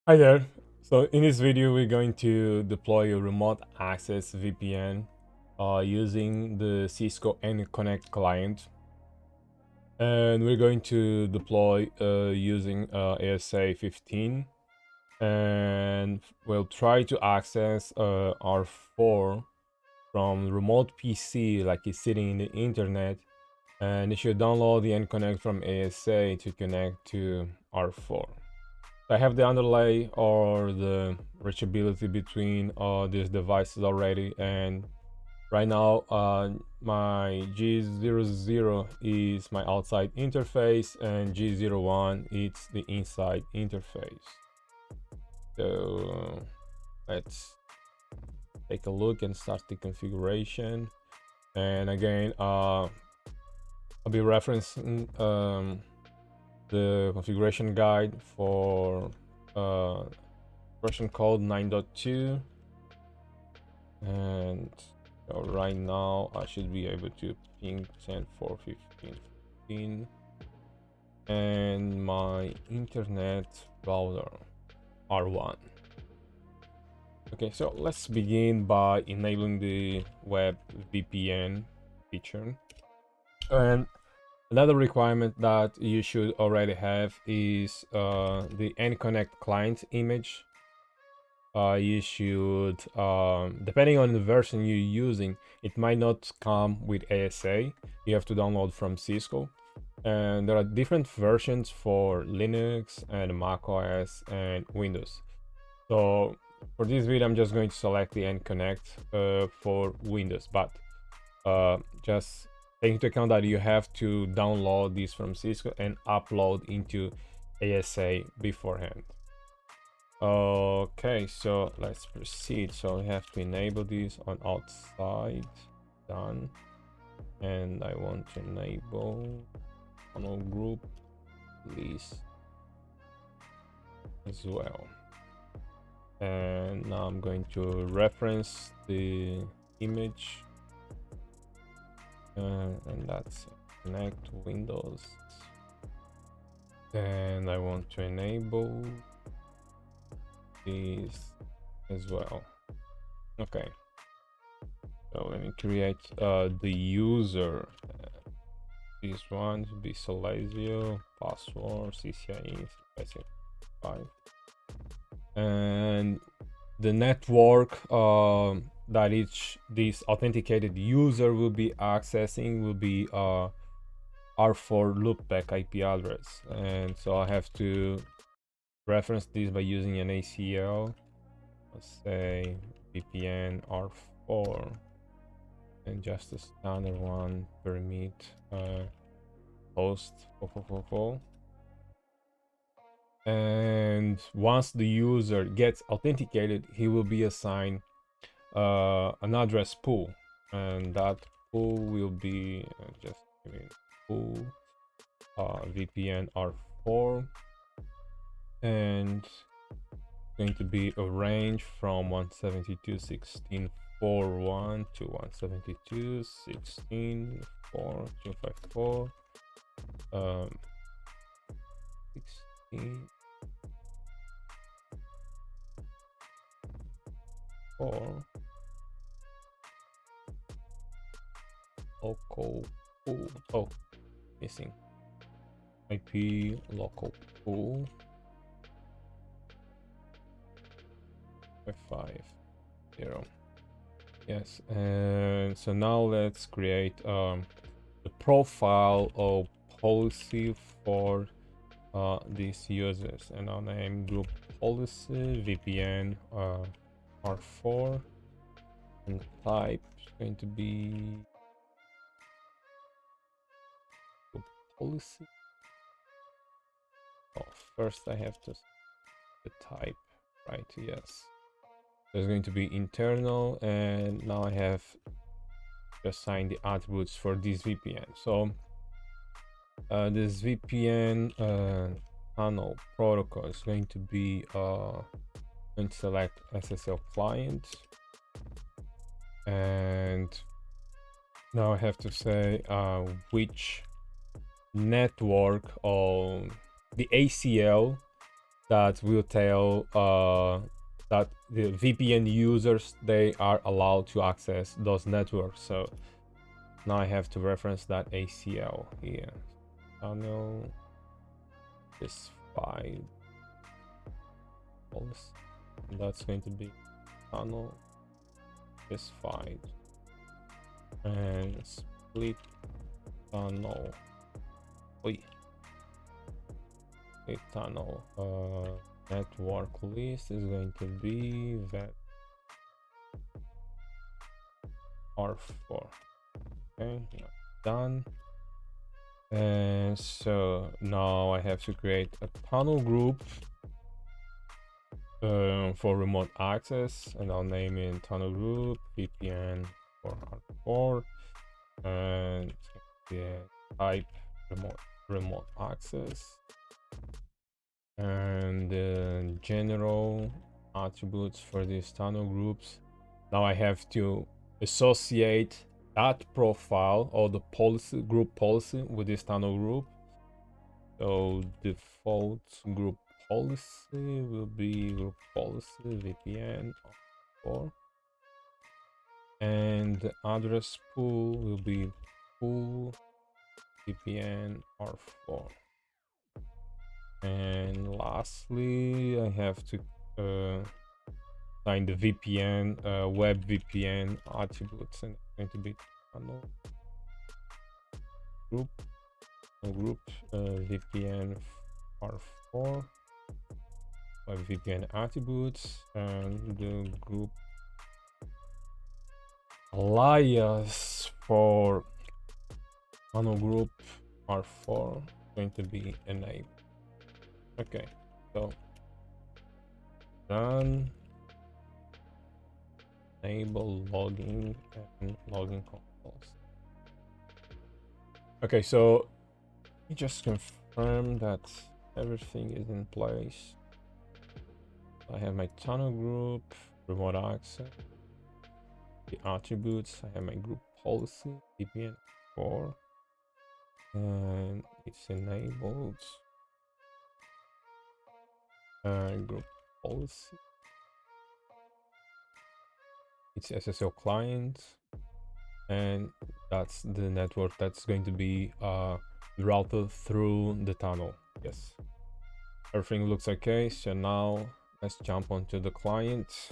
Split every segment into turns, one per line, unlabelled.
Hi there. So in this video, we're going to deploy a remote access VPN using the Cisco AnyConnect client. And we're going to deploy using ASA 15. And we'll try to access R4 from remote PC like it's sitting in the internet. And you should download the AnyConnect from ASA to connect to R4. I have the underlay or the reachability between these devices already, and right now my G00 is my outside interface and G01 is the inside interface. So let's take a look and start the configuration. And again, I'll be referencing the configuration guide for version code 9.2, and so right now I should be able to ping 10.4.15.15 and my internet router R1. Okay, so let's begin by enabling the web VPN feature. And another requirement that you should already have is the AnyConnect client image. You should, depending on the version you're using, it might not come with ASA. You have to download from Cisco. And there are different versions for Linux and Mac OS and Windows. So for this video, I'm just going to select the AnyConnect for Windows, but just take into account that you have to download this from Cisco and upload into ASA beforehand. Okay, so let's proceed. So we have to enable this on outside. Done. And I want to enable channel group list as well. And now I'm going to reference the image, and that's connect Windows. And I want to enable this as well. Okay, so let me create the user. This one to be Salazio, password CCIE 5, and the network that this authenticated user will be accessing will be R4 loopback IP address, and so I have to reference this by using an ACL. Let's say VPN R4 and just a standard one, permit host 4444. And once the user gets authenticated, he will be assigned an address pool, and that pool will be just pool VPN R4, and going to be a range from 172.16.4.1 to 172.16.4.254. 16 4 local pool. Oh, missing IP local pool 550. Yes, and so now let's create the profile of policy for these users, and I'll name group policy VPN R4, and type is going to be group policy. Oh, first I have to the type, right? Yes. There's going to be internal, and now I have to assign the attributes for this VPN. So this VPN channel protocol is going to be going to select SSL client, and now I have to say which network or the ACL that will tell that the VPN users, they are allowed to access those networks. So now I have to reference that ACL here. Tunnel this file. That's going to be tunnel this file and split tunnel. Split tunnel network list is going to be that R4. Okay, done. And so now I have to create a tunnel group for remote access, and I'll name it tunnel group VPN for R4, and yeah, type remote access, and general attributes for these tunnel groups. Now I have to associate that profile or the policy group policy with this tunnel group. So default group policy will be group policy VPN R4, and the address pool will be pool VPN R4. And lastly, I have to assign the VPN web VPN attributes, and it's going to be tunnel group VPN R4 by VPN attributes, and the group alias for tunnel group R4 going to be enabled. Okay, so done. Enable logging and logging controls. Okay, so let me just confirm that everything is in place. I have my tunnel group, remote access, the attributes. I have my group policy, VPN 4, and it's enabled. Group policy. It's SSL client, and that's the network that's going to be routed through the tunnel. Yes, everything looks okay. So now let's jump onto the client.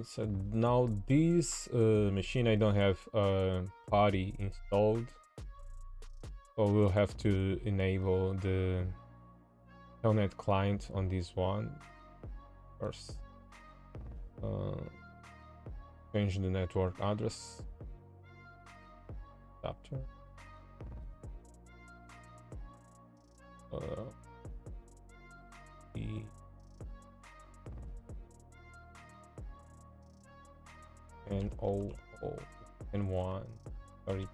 So now this machine, I don't have PuTTY installed, so we'll have to enable the Telnet client on this one first. Change the network address adapter. And and 132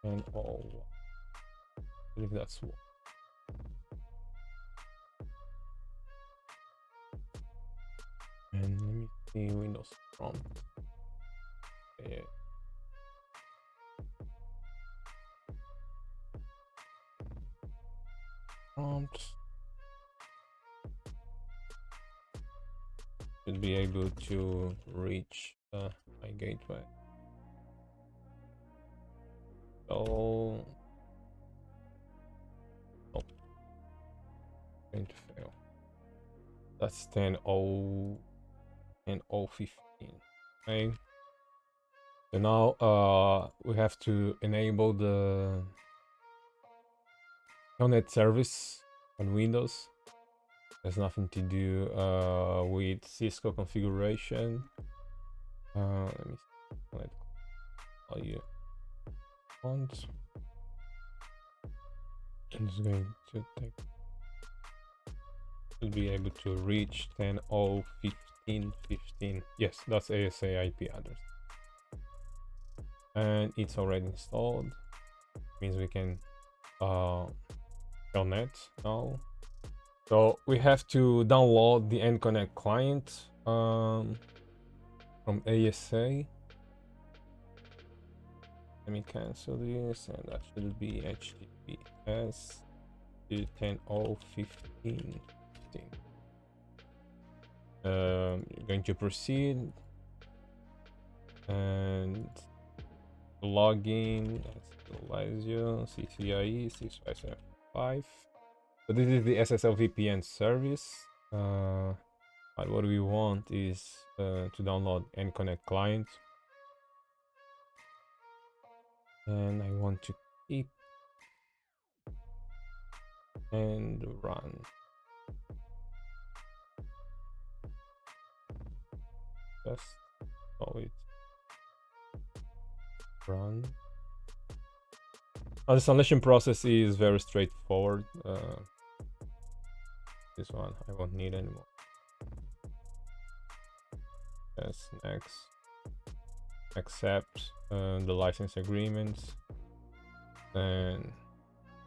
and I believe that's one. And let me see Windows prompt. Yeah. Prompt should be able to reach my gateway. So nope, going to fail. That's 10.0 and 0.15. Okay. So now we have to enable the Telnet service on Windows. There's nothing to do with Cisco configuration. Let me tell you font. It's going to take, should be able to reach 10.0.15.15. Yes, that's ASA IP address, and it's already installed. Means we can Telnet now. So we have to download the AnyConnect client. from ASA. Let me cancel this, and that should be HTTPS to 10.0.15. Going to proceed and login. That's Lazio CCIE 6575. So this is the SSL VPN service. But what we want is to download AnyConnect client, and I want to keep and run. Just call it run. The installation process is very straightforward. This one I won't need anymore. Yes, next. Accept the license agreements and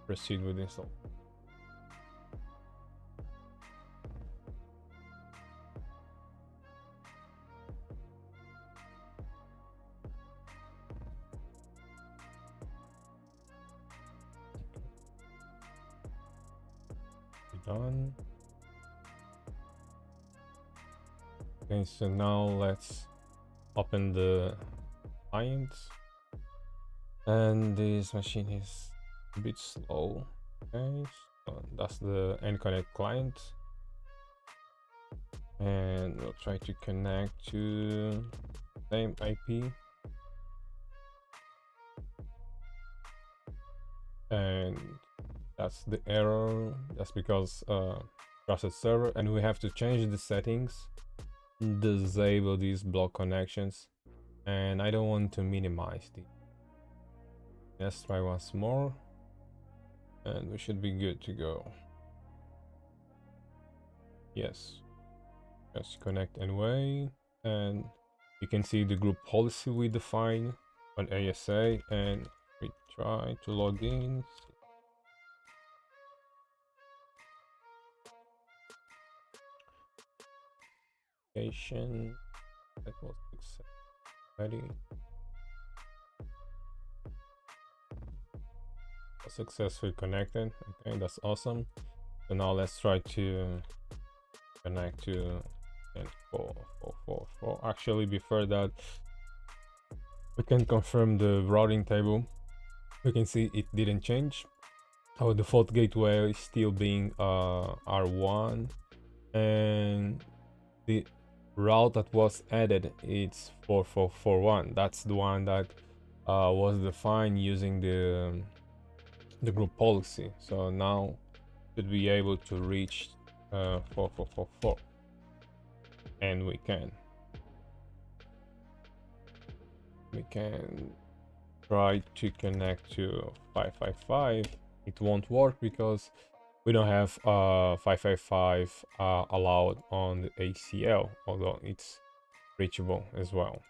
proceed with install. Done. Okay, so now let's open the client, and this machine is a bit slow. Okay, so that's the AnyConnect client, and we'll try to connect to same IP, and that's the error. That's because trusted server, and we have to change the settings, disable these block connections, and I don't want to minimize the. Let's try once more, and we should be good to go. Yes, just connect anyway, and you can see the group policy we define on ASA, and we try to log in. That was ready. Successfully connected. Okay, that's awesome. So now let's try to connect to 4.4.4.4. Actually, before that, we can confirm the routing table. We can see it didn't change. Our default gateway is still being R1, and the route that was added, it's 4.4.4.1. That's the one that was defined using the group policy. So now should be able to reach 4.4.4.4, and we can try to connect to 555. It won't work because we don't have 555 allowed on the ACL, although it's reachable as well.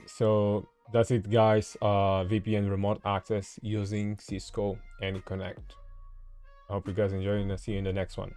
So that's it, guys. VPN remote access using Cisco AnyConnect. I hope you guys enjoyed, and I'll see you in the next one.